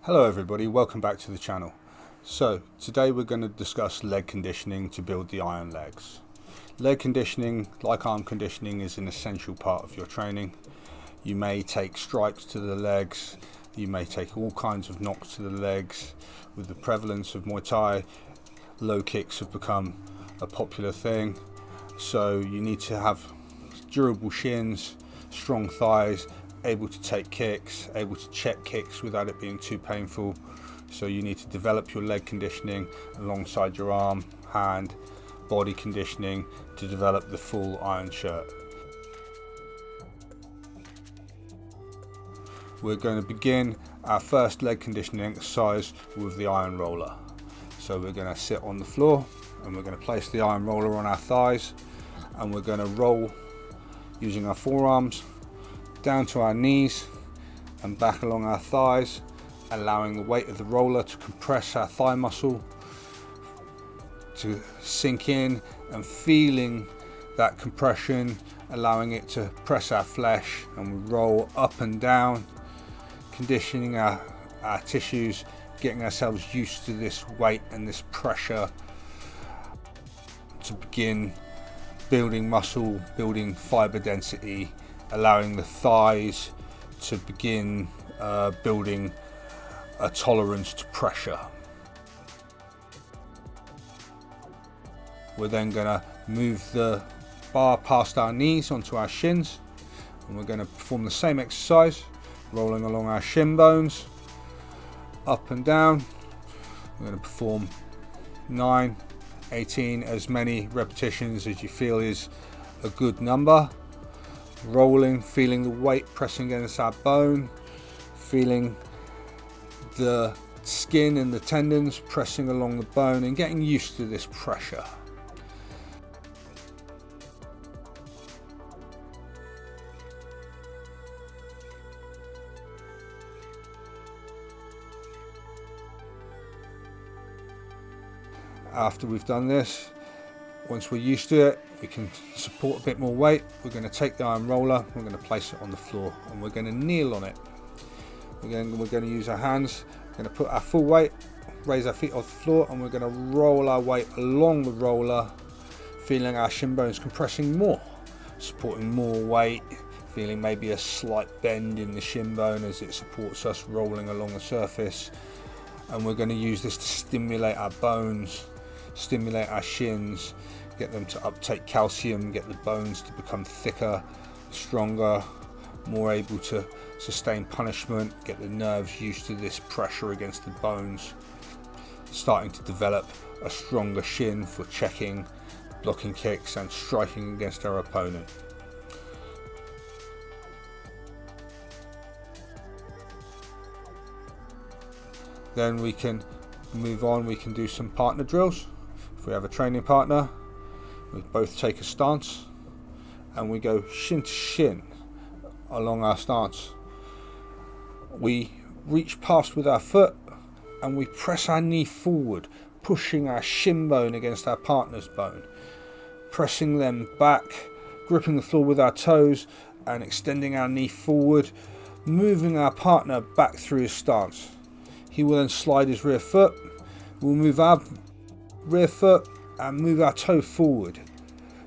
Hello everybody, welcome back to the channel. So today we're going to discuss leg conditioning to build the iron legs. Leg conditioning, like arm conditioning, is an essential part of your training. You may take strikes to the legs, you may take all kinds of knocks to the legs. With the prevalence of Muay Thai, low kicks have become a popular thing. So you need to have durable shins, strong thighs, able to take kicks, able to check kicks without it being too painful. So you need to develop your leg conditioning alongside your arm, hand, body conditioning to develop the full iron shirt. We're going to begin our first leg conditioning exercise with the iron roller. So we're going to sit on the floor and we're going to place the iron roller on our thighs, and we're going to roll using our forearms down to our knees and back along our thighs, allowing the weight of the roller to compress our thigh muscle, to sink in, and feeling that compression, allowing it to press our flesh, and we roll up and down, conditioning our tissues, getting ourselves used to this weight and this pressure to begin building muscle, building fiber density, allowing the thighs to begin building a tolerance to pressure. We're then going to move the bar past our knees onto our shins, and we're going to perform the same exercise, rolling along our shin bones, up and down. We're going to perform 9, 18, as many repetitions as you feel is a good number. Rolling, feeling the weight pressing against our bone, feeling the skin and the tendons pressing along the bone, and getting used to this pressure. After we've done this, once we're used to it, we can support a bit more weight. We're going to take the iron roller, we're going to place it on the floor, and we're going to kneel on it. We're going to use our hands, we're going to put our full weight, raise our feet off the floor, and we're going to roll our weight along the roller, feeling our shin bones compressing more, supporting more weight, feeling maybe a slight bend in the shin bone as it supports us rolling along the surface. And we're going to use this to stimulate our bones, stimulate our shins, get them to uptake calcium, get the bones to become thicker, stronger, more able to sustain punishment, get the nerves used to this pressure against the bones, starting to develop a stronger shin for checking, blocking kicks and striking against our opponent. Then we can move on, we can do some partner drills. If we have a training partner, we both take a stance and we go shin to shin along our stance. We reach past with our foot and we press our knee forward, pushing our shin bone against our partner's bone, pressing them back, gripping the floor with our toes and extending our knee forward, moving our partner back through his stance. He will then slide his rear foot, we'll move our rear foot and move our toe forward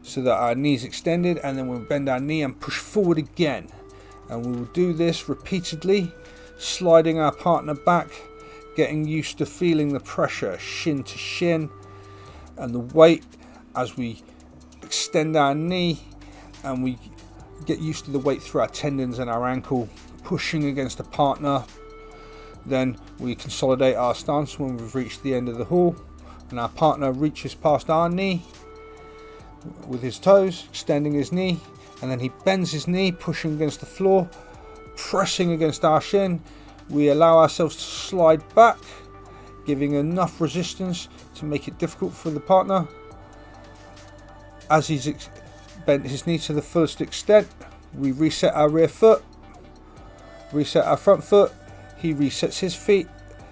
so that our knee's extended, and then we'll bend our knee and push forward again. And we will do this repeatedly, sliding our partner back, getting used to feeling the pressure shin to shin and the weight as we extend our knee, and we get used to the weight through our tendons and our ankle, pushing against a partner. Then we consolidate our stance when we've reached the end of the hall, and our partner reaches past our knee with his toes, extending his knee, and then he bends his knee, pushing against the floor, pressing against our shin. We allow ourselves to slide back, giving enough resistance to make it difficult for the partner. As he's bent his knee to the fullest extent, we reset our rear foot, reset our front foot. He resets his feet,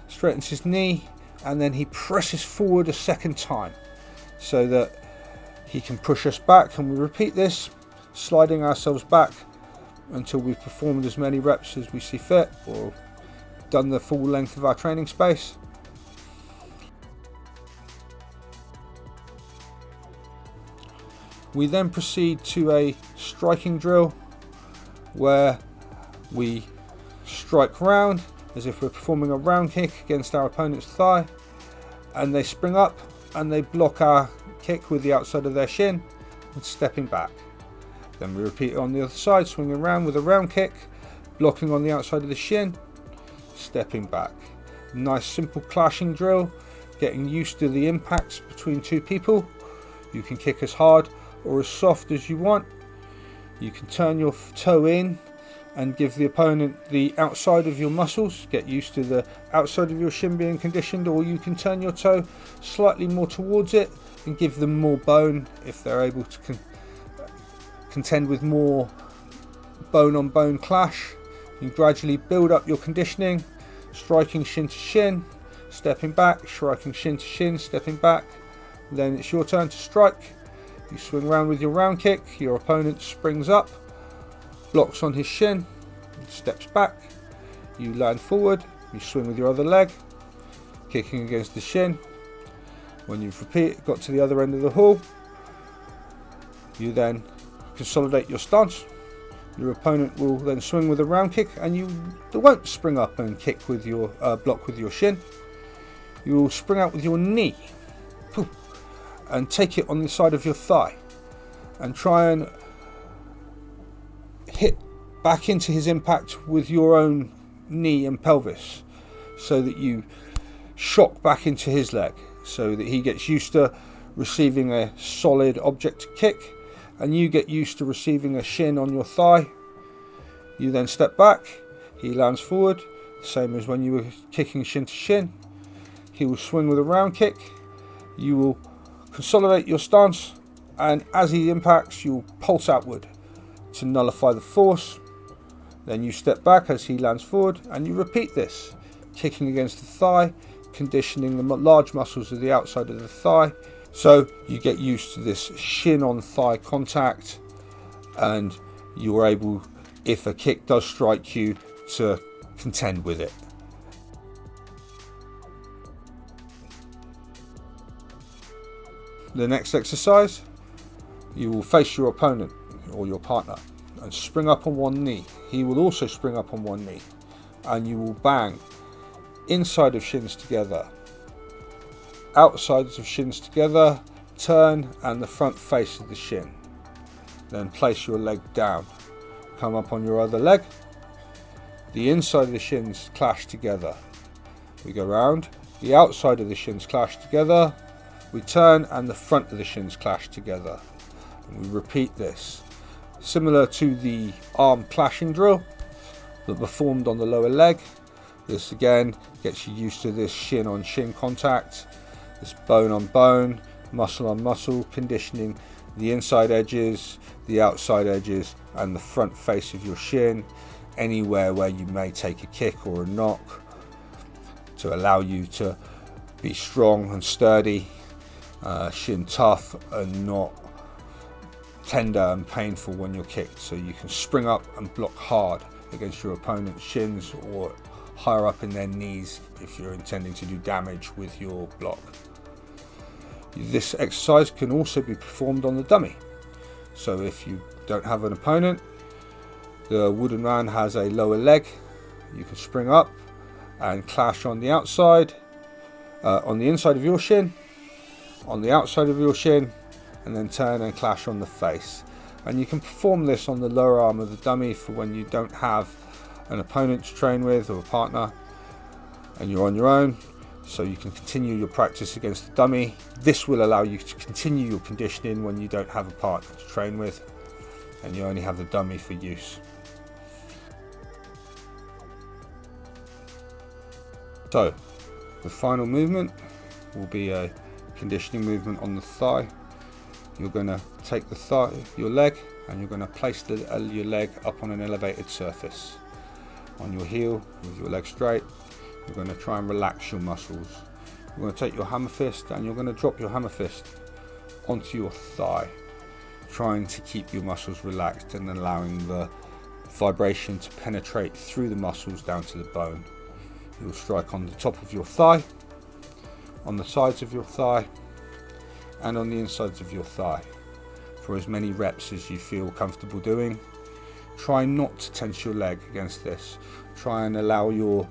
straightens his knee, and then he presses forward a second time so that he can push us back, and we repeat this, sliding ourselves back until we've performed as many reps as we see fit, or done the full length of our training space. We then proceed to a striking drill where we strike round as if we're performing a round kick against our opponent's thigh, and they spring up and they block our kick with the outside of their shin and stepping back. Then we repeat it on the other side, swinging around with a round kick, blocking on the outside of the shin, stepping back. Nice simple clashing drill, getting used to the impacts between two people. You can kick as hard or as soft as you want. You can turn your toe in and give the opponent the outside of your muscles, get used to the outside of your shin being conditioned, or you can turn your toe slightly more towards it and give them more bone if they're able to contend with more bone on bone clash. You gradually build up your conditioning, striking shin to shin, stepping back, striking shin to shin, stepping back. Then it's your turn to strike. You swing round with your round kick, your opponent springs up, blocks on his shin, steps back, you land forward, you swing with your other leg, kicking against the shin. When you've got to the other end of the hall, you then consolidate your stance. Your opponent will then swing with a round kick, and you won't spring up and kick with your block with your shin. You will spring out with your knee and take it on the side of your thigh and try and hit back into his impact with your own knee and pelvis, so that you shock back into his leg, so that he gets used to receiving a solid object to kick, and you get used to receiving a shin on your thigh. You then step back, he lands forward, same as when you were kicking shin to shin. He will swing with a round kick, you will consolidate your stance, and as he impacts, you'll pulse outward to nullify the force. Then you step back as he lands forward, and you repeat this, kicking against the thigh, conditioning the large muscles of the outside of the thigh, so you get used to this shin on thigh contact, and you're able, if a kick does strike you, to contend with it. The next exercise, you will face your opponent or your partner and spring up on one knee. He will also spring up on one knee, and you will bang inside of shins together, outsides of shins together, turn, and the front face of the shin. Then place your leg down, come up on your other leg, the inside of the shins clash together. We go round, the outside of the shins clash together, we turn, and the front of the shins clash together. And we repeat this, similar to the arm clashing drill, but performed on the lower leg. This again gets you used to this shin on shin contact, this bone on bone, muscle on muscle, conditioning the inside edges, the outside edges, and the front face of your shin, anywhere where you may take a kick or a knock, to allow you to be strong and sturdy, shin tough and not tender and painful when you're kicked, so you can spring up and block hard against your opponent's shins or higher up in their knees if you're intending to do damage with your block. This exercise can also be performed on the dummy, so if you don't have an opponent, the wooden man has a lower leg, you can spring up and clash on the outside, on the inside of your shin, on the outside of your shin, and then turn and clash on the face. And you can perform this on the lower arm of the dummy for when you don't have an opponent to train with or a partner and you're on your own, so you can continue your practice against the dummy. This will allow you to continue your conditioning when you don't have a partner to train with and you only have the dummy for use. So the final movement will be a conditioning movement on the thigh. You're going to take the thigh, your leg, and you're going to place your leg up on an elevated surface. On your heel, with your leg straight, you're going to try and relax your muscles. You're going to take your hammer fist and you're going to drop your hammer fist onto your thigh, trying to keep your muscles relaxed and allowing the vibration to penetrate through the muscles down to the bone. You'll strike on the top of your thigh, on the sides of your thigh, and on the insides of your thigh for as many reps as you feel comfortable doing. Try not to tense your leg against this. Try and allow your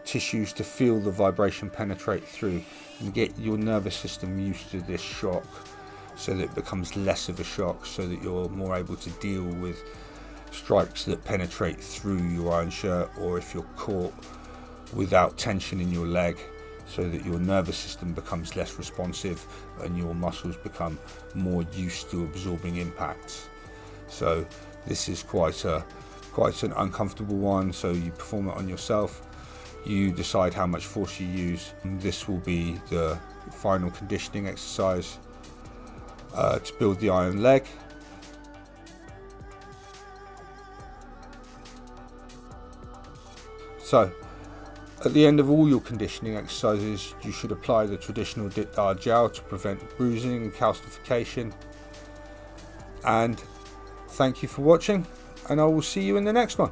tissues to feel the vibration penetrate through and get your nervous system used to this shock so that it becomes less of a shock, so that you're more able to deal with strikes that penetrate through your own shirt, or if you're caught without tension in your leg, so that your nervous system becomes less responsive and your muscles become more used to absorbing impacts. So this is quite an uncomfortable one, so you perform it on yourself. You decide how much force you use. This will be the final conditioning exercise to build the iron leg. So at the end of all your conditioning exercises, you should apply the traditional dit da gel to prevent bruising and calcification. And thank you for watching, and I will see you in the next one.